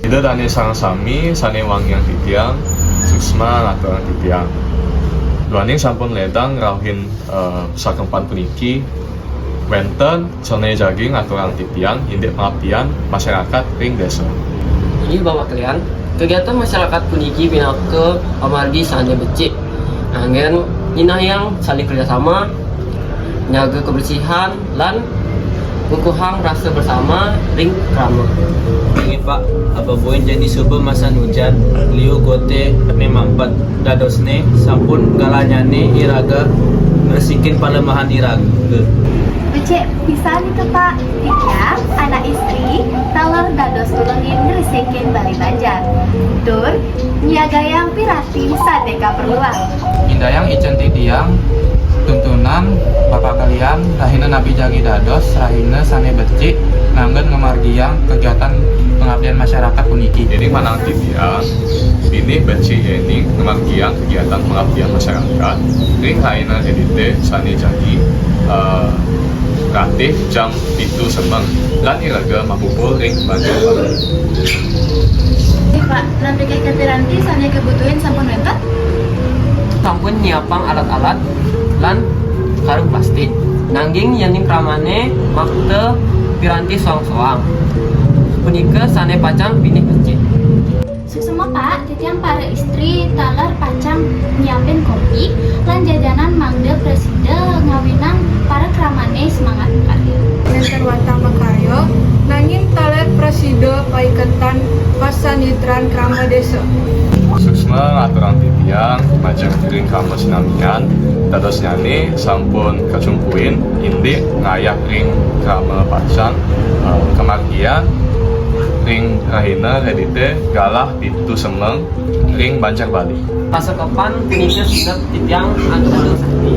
Ida dani sareng sami sane wangian titiang suksma ngaturan titiang. Duaning sampun ledang rauhin sakempan puniki wenten sone jagi ngaturan titiang indek pengabdian masyarakat ring desa. Ini Bapak kalian, kegiatan masyarakat puniki pinake amargi sane becik. Angin inah yang saling kerjasama, nyaga kebersihan, lan kukuhang rasa bersama ring krama. Ini Pak, apa boin jadi subuh masa hujan, liu gote ne mampat dadosne sampun galanyane iraga resikin palemahan iraga. Becek bisa nih tuh Pak, tiap anak istri talar dados tulungin ngerisekin bali banjar. Tur, nyaga yang pirati sadeka perluan. Indayang icen titiang tuntunan bapak kalian rahina nabi jagi dados rahina sane becik nganggen ngemargiang kegiatan pengabdian masyarakat puniki. Ini manang titiang ini beci ini ngemargiang kegiatan pengabdian masyarakat ring raina edite sane jagi ratih jam itu semeng lan iraga mabupul ring banjir. Pak, nanti kayak piranti sane kebutuhin sampun wenten? Sampun nyiapang alat-alat lan karung plastik. Nangging yaning kramane makte piranti soang-soang. Punika sane pacang pinik becik. Susuma Pak, titiang para istri talar pacang nyiapin kopi lan jajanan mangde preside ngawinan para kramane semangat karya. Nenter watang makaryo nanging taler preside paiketan pasanitran krama desa. Suksma ngaturan titiang majeng ring kama sinamian dados nyane sampun kacumpuin indik ngayak ring krama pacang kemargian ring rahina redite galah pitu semeng ring banjar bali. Pasokapan punika sinep titiang anu sakti.